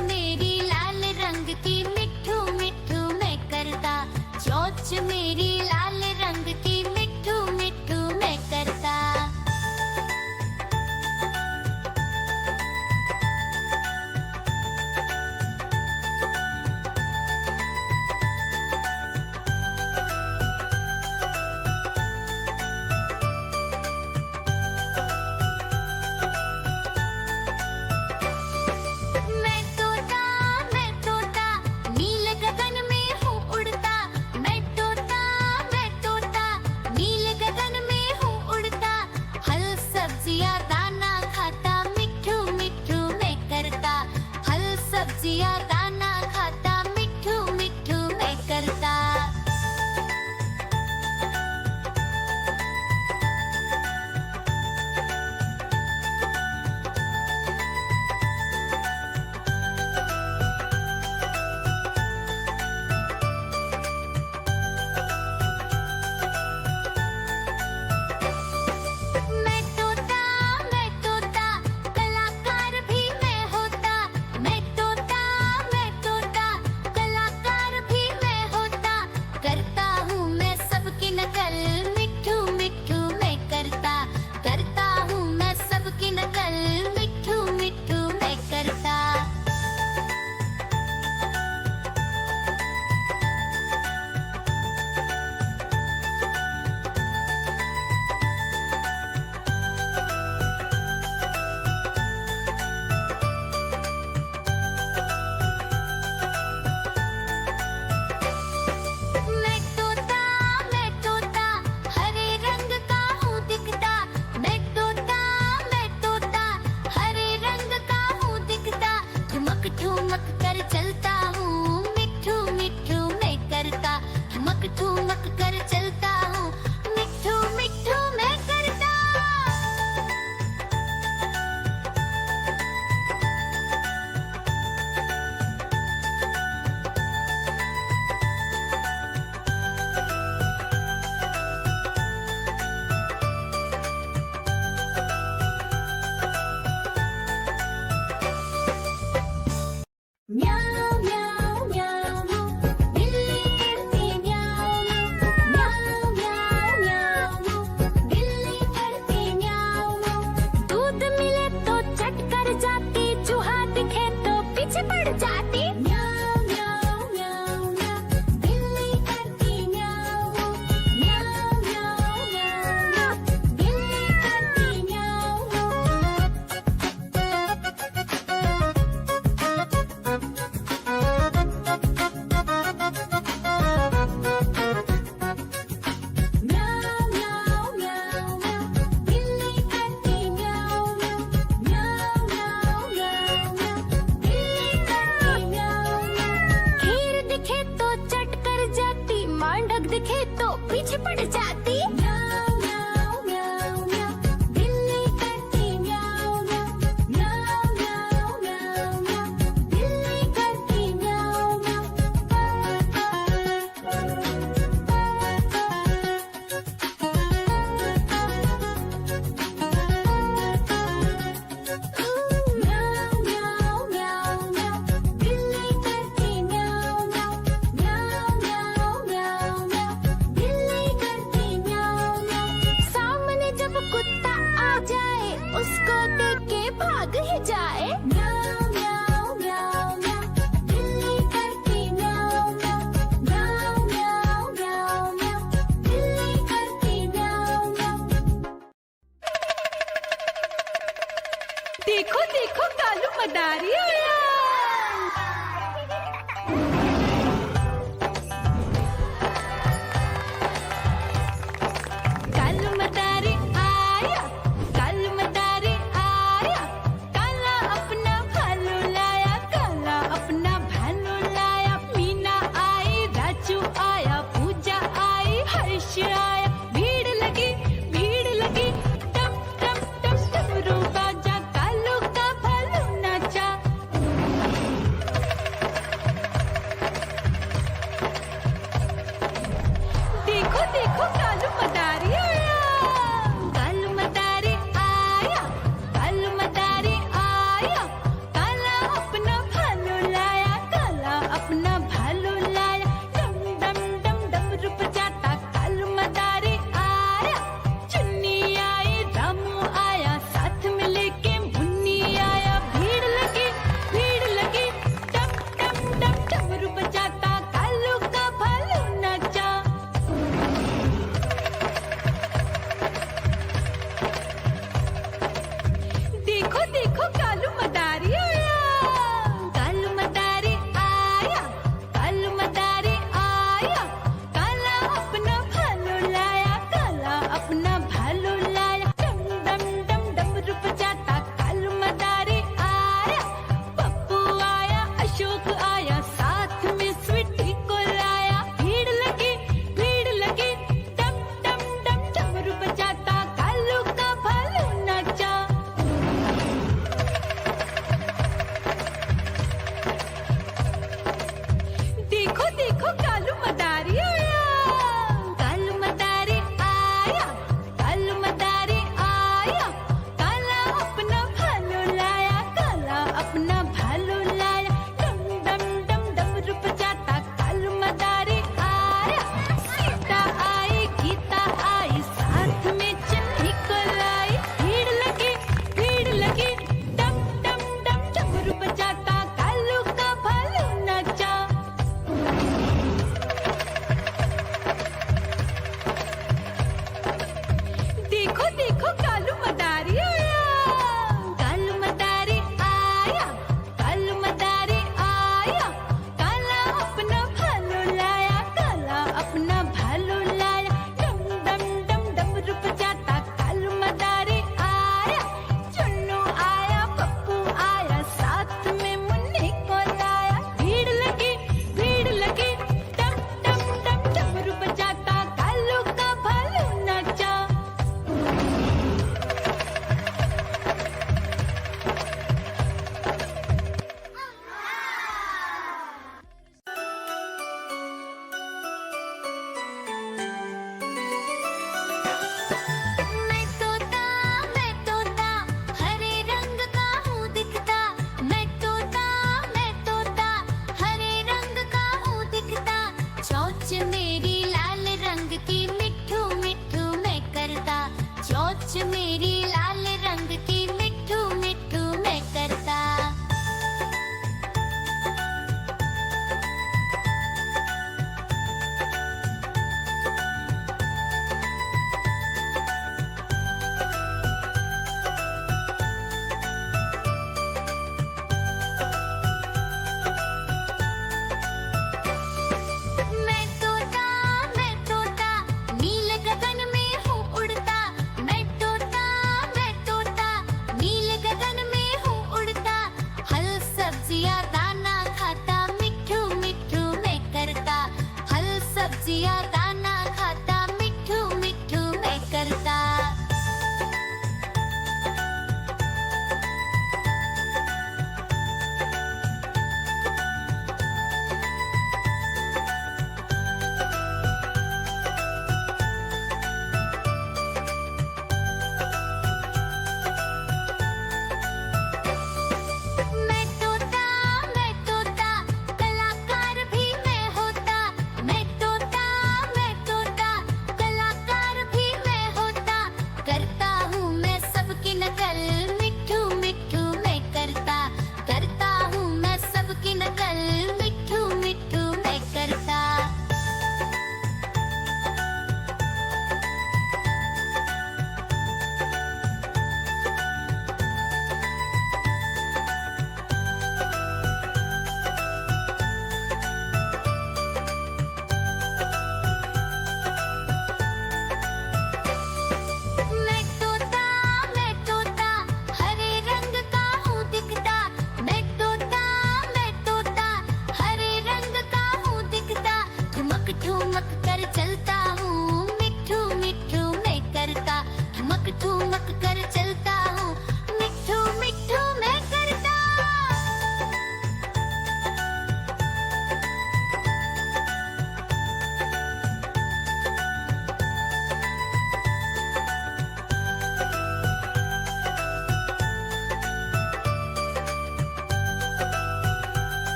मेरी लाल रंग की मिठू मिठू मैं करता, चोंच मेरी लाल रंग की मिठू मिठू मैं करता। सब्जियां दाना खाता मिठू मिठू मैं करता। ठुमक कर चलता हूँ मिठू मिठू मैं करता, ठुमक कर चलता हूँ मिठू मिठू मैं करता। म्याऊ म्याऊ म्याऊ बिल्ली करती म्याऊ म्याऊ म्याऊ म्याऊ बिल्ली करती म्याऊ। दूध मिले तो चट कर जाती, चूहा दिखे तो पीछे पड़ जाती। म्याऊ म्याऊ म्याऊ म्याऊ बिल्ली करती म्याऊ म्याऊ म्याऊ म्याऊ बिल्ली करती म्याऊ। दिखे तो पीछे पड़ जाती। म्याऊ म्याऊ म्याऊ म्याऊ बिल्ली करती म्याऊ म्याऊ म्याऊ म्याऊ म्याऊ बिल्ली करती म्याऊ म्याऊ म्याऊ म्याऊ म्याऊ बिल्ली करती म्याऊ म्याऊ म्याऊ म्याऊ सामने जब कुत्ता आ जाए उसको देख के भाग ही जाए। म्याऊ म्याऊ म्याऊ म्याऊ बिल्ली करती म्याऊ म्याऊ म्याऊ म्याऊ म्याऊ बिल्ली करती म्याऊ म्याऊ। देखो देखो कालू मदारी आया। भीड़ लगी टम टम टम रूबा जा कालू का भालू नाचा।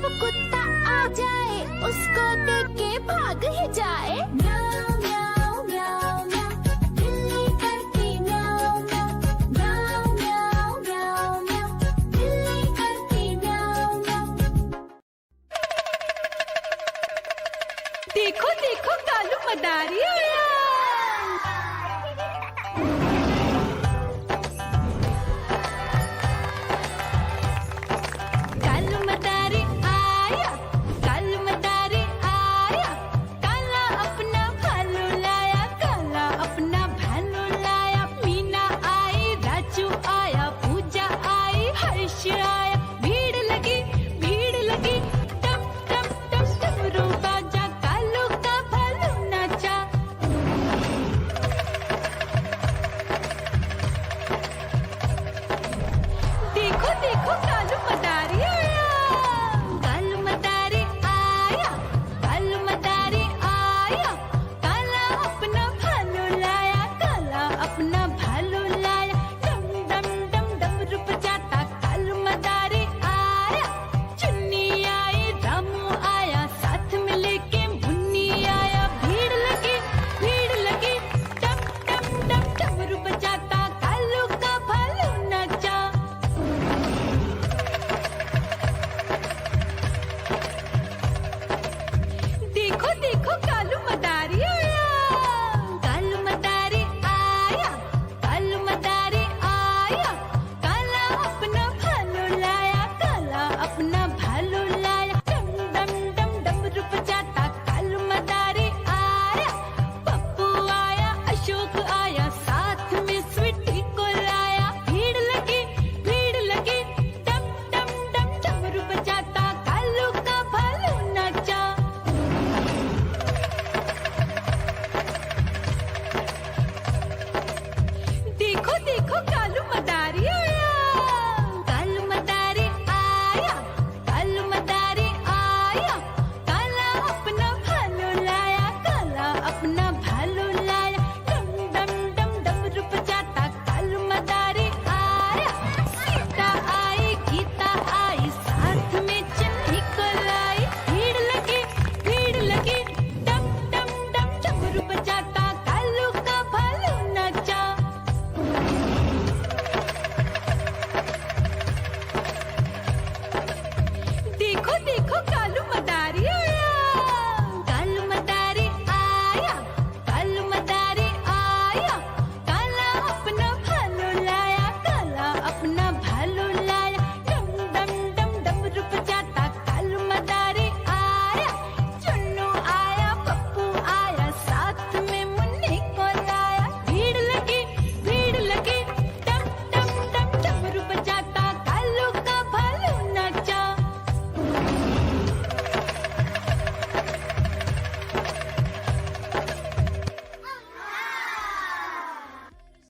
जब कुत्ता आ जाए उसको देख के भाग ही जाए। म्याऊं म्याऊं म्याऊं म्याऊं, बिल्ली करती म्याऊं म्याऊं। म्याऊं म्याऊं म्याऊं म्याऊं, बिल्ली करती म्याऊं म्याऊं। देखो देखो कालू मदारी आया।